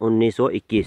1921।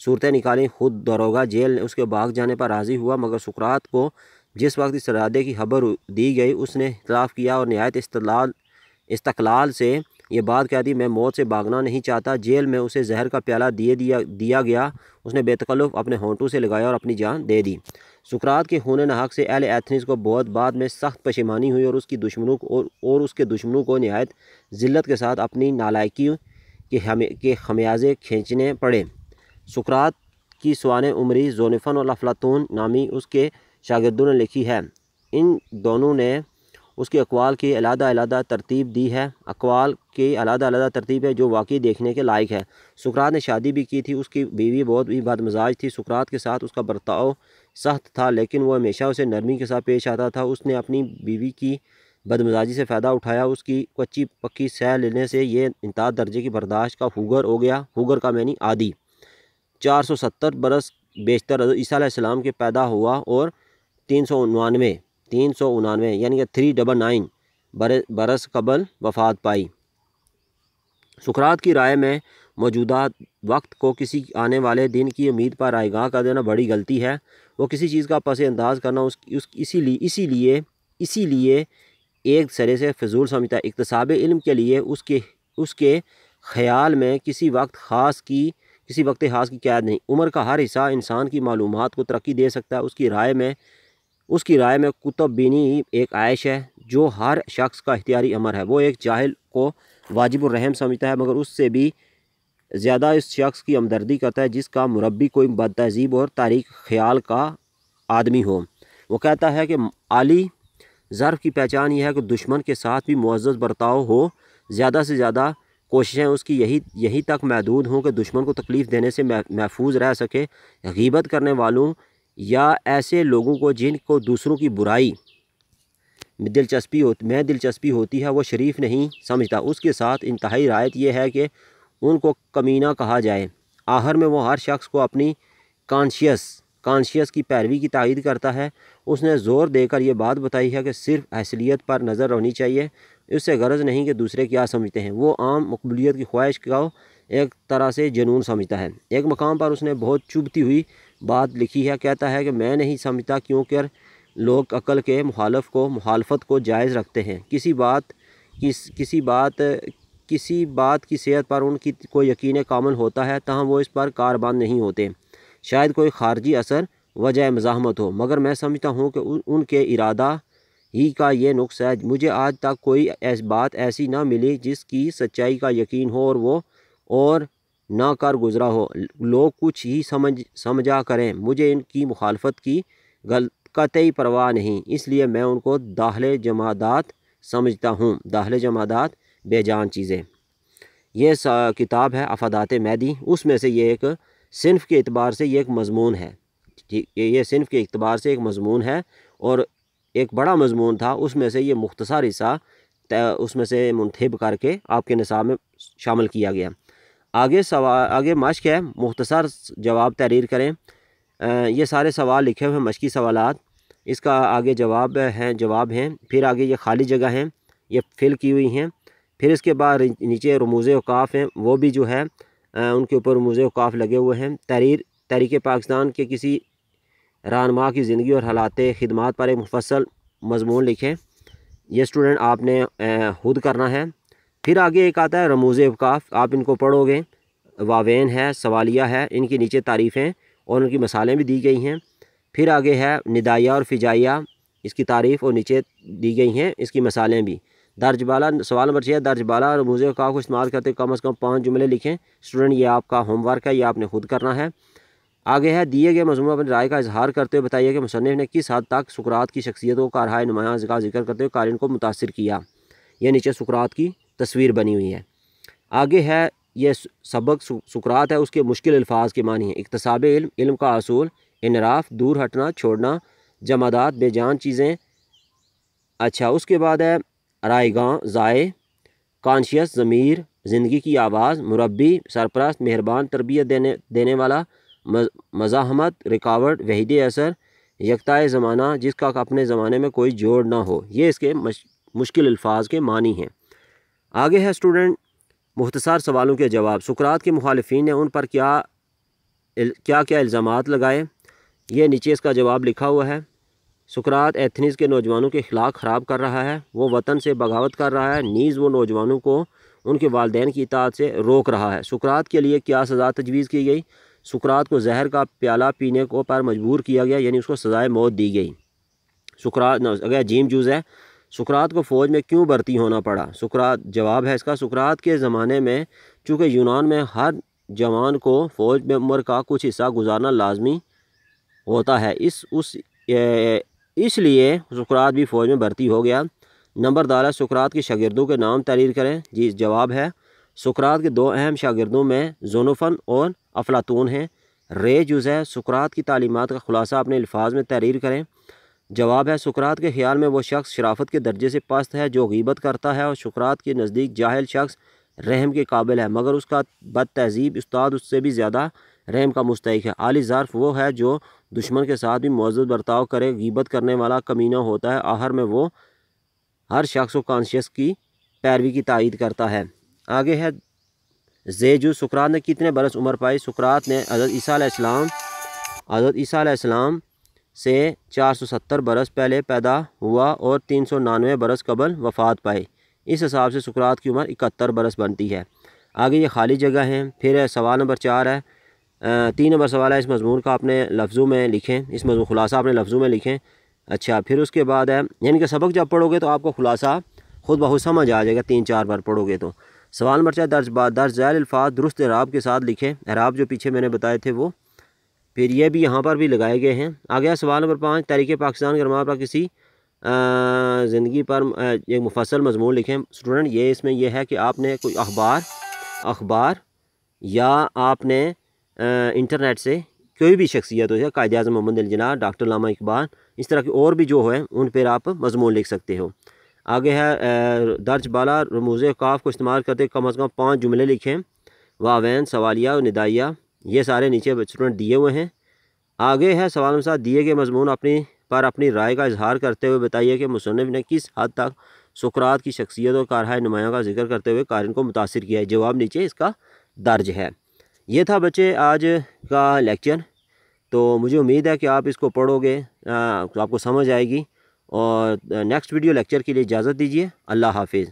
صورتیں نکالیں۔ خود داروغہ جیل نے اس کے بھاگ جانے پر راضی ہوا، مگر سقراط کو جس وقت اس ارادے کی خبر دی گئی اس نے اختلاف کیا اور نہایت استقلال سے یہ بات کہہ دی، میں موت سے بھاگنا نہیں چاہتا۔ جیل میں اسے زہر کا پیالہ دیا گیا، اس نے بے تکلف اپنے ہونٹوں سے لگایا اور اپنی جان دے دی۔ سقراط کے خون ناحق سے اہل ایتھنز کو بہت بعد میں سخت پشیمانی ہوئی اور اس کے دشمنوں کو نہایت ذلت کے ساتھ اپنی نالائکی کے خمیازے کھینچنے پڑے۔ سقراط کی سوانح عمری زونفن اور افلاطون نامی اس کے شاگردوں نے لکھی ہے۔ ان دونوں نے اس کے اقوال کی علیحدہ علیحدہ ترتیب دی ہے، اقوال کی علیحدہ علیحدہ ترتیب ہے جو واقعی دیکھنے کے لائق ہے۔ سقراط نے شادی بھی کی تھی، اس کی بیوی بہت ہی بد مزاج تھی۔ سقراط کے ساتھ اس کا برتاؤ سخت تھا لیکن وہ ہمیشہ اسے نرمی کے ساتھ پیش آتا تھا۔ اس نے اپنی بیوی کی بد مزاجی سے فائدہ اٹھایا، اس کی کچی پکی سہ لینے سے یہ انتہا درجے کی برداشت کا ہوگر ہو گیا۔ ہوگر کا معنی عادی۔ 470 برس بیشتر عیسیٰ علیہ السلام کے پیدا ہوا اور 399 یعنی کہ 399 برس قبل وفات پائی۔ سقراط کی رائے میں موجودہ وقت کو کسی آنے والے دن کی امید پر رائے گاہ کر دینا بڑی غلطی ہے۔ وہ کسی چیز کا پس انداز کرنا اسی لیے ایک سرے سے فضول سمجھتا ہے۔ اکتساب علم کے لیے اس کے خیال میں کسی وقت خاص کی قید نہیں۔ عمر کا ہر حصہ انسان کی معلومات کو ترقی دے سکتا ہے۔ اس کی رائے میں کتب بینی ایک عائش ہے جو ہر شخص کا اختیاری امر ہے۔ وہ ایک جاہل کو واجب الرحم سمجھتا ہے مگر اس سے بھی زیادہ اس شخص کی ہمدردی کرتا ہے جس کا مربی کوئی بد تہذیب اور تاریک خیال کا آدمی ہو۔ وہ کہتا ہے کہ عالی ظرف کی پہچان یہ ہے کہ دشمن کے ساتھ بھی معزز برتاؤ ہو، زیادہ سے زیادہ کوششیں اس کی یہی تک محدود ہوں کہ دشمن کو تکلیف دینے سے محفوظ رہ سکے۔ غیبت کرنے والوں یا ایسے لوگوں کو جن کو دوسروں کی برائی میں دلچسپی ہوتی ہے وہ شریف نہیں سمجھتا۔ اس کے ساتھ انتہائی رعایت یہ ہے کہ ان کو کمینہ کہا جائے۔ آخر میں وہ ہر شخص کو اپنی کانشیس کی پیروی کی تائید کرتا ہے۔ اس نے زور دے کر یہ بات بتائی ہے کہ صرف اصلیت پر نظر ہونی چاہیے، اس سے غرض نہیں کہ دوسرے کیا سمجھتے ہیں۔ وہ عام مقبولیت کی خواہش کو ایک طرح سے جنون سمجھتا ہے۔ ایک مقام پر اس نے بہت چبھتی ہوئی بات لکھی ہے، کہتا ہے کہ میں نہیں سمجھتا کیونکہ لوگ عقل کے مخالفت کو جائز رکھتے ہیں۔ کسی بات کی صحت پر ان کی کوئی یقین کامل ہوتا ہے تاہم وہ اس پر کاربند نہیں ہوتے۔ شاید کوئی خارجی اثر وجہ مزاحمت ہو، مگر میں سمجھتا ہوں کہ ان کے ارادہ ہی کا یہ نقص ہے۔ مجھے آج تک کوئی بات ایسی نہ ملی جس کی سچائی کا یقین ہو اور وہ اور نہ کر گزرا ہو۔ لوگ کچھ ہی سمجھا کریں، مجھے ان کی مخالفت کی قطعی پرواہ نہیں، اس لیے میں ان کو داخل جمادات سمجھتا ہوں۔ داخل جمادات بے جان چیزیں۔ یہ کتاب ہے افادات مہدی، اس میں سے یہ ایک صنف کے اعتبار سے یہ ایک مضمون ہے۔ یہ صنف کے اعتبار سے ایک مضمون ہے اور ایک بڑا مضمون تھا، اس میں سے یہ مختصر حصہ اس میں سے منتخب کر کے آپ کے نصاب میں شامل کیا گیا۔ آگے مشق ہے، مختصر جواب تحریر کریں۔ یہ سارے سوال لکھے ہوئے ہیں، مشقی سوالات، اس کا آگے جواب ہیں، پھر آگے یہ خالی جگہ ہیں، یہ فل کی ہوئی ہیں، پھر اس کے بعد نیچے رموز اوقاف ہیں، وہ بھی جو ہے ان کے اوپر رموز اوقاف لگے ہوئے ہیں۔ تحریک پاکستان کے کسی رہنما کی زندگی اور حالات خدمات پر ایک مفصل مضمون لکھیں۔ یہ اسٹوڈنٹ آپ نے خود کرنا ہے۔ پھر آگے ایک آتا ہے رموز اوقاف، آپ ان کو پڑھو گے، واوین ہے، سوالیہ ہے، ان کے نیچے تعریفیں اور ان کی مثالیں بھی دی گئی ہیں۔ پھر آگے ہے ندائیہ اور فجائیہ، اس کی تعریف اور نیچے دی گئی ہیں اس کی مثالیں بھی۔ درج بالا سوال نمبر 6 درج بالا رموز اوقاف کو استعمال کرتے کم از کم 5 جملے لکھیں۔ اسٹوڈنٹ یہ آپ کا ہوم ورک ہے، یہ آپ نے خود کرنا ہے۔ آگے ہے دیے گئے مضمون اپنی رائے کا اظہار کرتے ہوئے بتائیے کہ مصنف نے کس حد تک سقراط کی شخصیتوں کا کارہائے نمایاں کا ذکر کرتے ہوئے قارئین کو متاثر کیا۔ یہ نیچے سقراط کی تصویر بنی ہوئی ہے۔ آگے ہے یہ سبق سقراط ہے، اس کے مشکل الفاظ کے معنی ہیں۔ اکتساب علم، علم کا اصول، انحراف، دور ہٹنا، چھوڑنا، جمادات، بے جان چیزیں۔ اچھا، اس کے بعد ہے رائے گاہ، ضائع، کانشیس، ضمیر، زندگی کی آواز، مربی، سرپرست، مہربان، تربیت دینے والا، مزاحمت، رکاوٹ، وحید اثر، یکتائے زمانہ، جس کا اپنے زمانے میں کوئی جوڑ نہ ہو۔ یہ اس کے مشکل الفاظ کے معنی ہیں۔ آگے ہے اسٹوڈنٹ مختصر سوالوں کے جواب۔ سقراط کے مخالفین نے ان پر کیا کیا کیا الزامات لگائے، یہ نیچے اس کا جواب لکھا ہوا ہے۔ سقراط ایتھنز کے نوجوانوں کے اخلاق خراب کر رہا ہے، وہ وطن سے بغاوت کر رہا ہے، نیز وہ نوجوانوں کو ان کے والدین کی اطاعت سے روک رہا ہے۔ سقراط کے لیے کیا سزا تجویز کی گئی؟ سقراط کو زہر کا پیالہ پینے کو پر مجبور کیا گیا، یعنی اس کو سزائے موت دی گئی۔ سقراط اگر جیم جوز ہے، سقراط کو فوج میں کیوں بھرتی ہونا پڑا؟ سقراط جواب ہے اس کا، سقراط کے زمانے میں چونکہ یونان میں ہر جوان کو فوج میں عمر کا کچھ حصہ گزارنا لازمی ہوتا ہے، اس لیے سقراط بھی فوج میں بھرتی ہو گیا۔ نمبر دالا سقراط کے شاگردوں کے نام تحریر کریں۔ جی جواب ہے، سقراط کے دو اہم شاگردوں میں زونوفن اور افلاطون ہیں۔ رے جوز ہے، سقراط کی تعلیمات کا خلاصہ اپنے الفاظ میں تحریر کریں۔ جواب ہے، سقراط کے خیال میں وہ شخص شرافت کے درجے سے پست ہے جو غیبت کرتا ہے، اور سقراط کے نزدیک جاہل شخص رحم کے قابل ہے، مگر اس کا بد تہذیب استاد اس سے بھی زیادہ رحم کا مستحق ہے۔ عالی ظرف وہ ہے جو دشمن کے ساتھ بھی معزز برتاؤ کرے، غیبت کرنے والا کمینہ ہوتا ہے، آخر میں وہ ہر شخص و کانشیس کی پیروی کی تائید کرتا ہے۔ آگے ہے زیجو، سقراط نے کتنے برس عمر پائی؟ سقراط نے حضرت عیسیٰ علیہ السلام سے 470 برس پہلے پیدا ہوا اور 399 برس قبل وفات پائے، اس حساب سے سقراط کی عمر 71 برس بنتی ہے۔ آگے یہ خالی جگہ ہیں۔ پھر سوال نمبر 4 ہے، 3 نمبر سوال ہے، اس مضمون کا اپنے لفظوں میں لکھیں، اس مضمون خلاصہ اپنے لفظوں میں لکھیں۔ اچھا، پھر اس کے بعد ہے، یعنی کہ سبق جب پڑھو گے تو آپ کو خلاصہ خود بخود سمجھ آ جائے گا، 3-4 بار پڑھو گے تو۔ سوال نمبر 4، درج ذیل الفاظ درست اعراب کے ساتھ لکھیں، اعراب جو پیچھے میں نے بتائے تھے وہ، پھر یہ بھی یہاں پر بھی لگائے گئے ہیں۔ آگے سوال نمبر 5، تحریک پاکستان گرامر پر کسی زندگی پر ایک مفصل مضمون لکھیں۔ اسٹوڈنٹ یہ اس میں یہ ہے کہ آپ نے کوئی اخبار یا آپ نے انٹرنیٹ سے کوئی بھی شخصیت ہو جائے، قائد اعظم محمد علی جناح، ڈاکٹر علامہ اقبال، اس طرح کے اور بھی جو ہیں ان پر آپ مضمون لکھ سکتے ہو۔ آگے ہے درج بالا رموز اوقاف کو استعمال کرتے کم از کم 5 جملے لکھیں، واوین، سوالیہ اور ندائیہ، یہ سارے نیچے اسٹوڈنٹ دیے ہوئے ہیں۔ آگے ہے سوال نمبر 7، دیے گئے مضمون اپنی رائے کا اظہار کرتے ہوئے بتائیے کہ مصنف نے کس حد تک سقراط کی شخصیت اور کارہائے نمایاں کا ذکر کرتے ہوئے قارئین کو متاثر کیا ہے۔ جواب نیچے اس کا درج ہے۔ یہ تھا بچے آج کا لیکچر، تو مجھے امید ہے کہ آپ اس کو پڑھو گے، آپ کو سمجھ آئے گی، اور نیکسٹ ویڈیو لیکچر کے لیے اجازت دیجیے۔ اللہ حافظ۔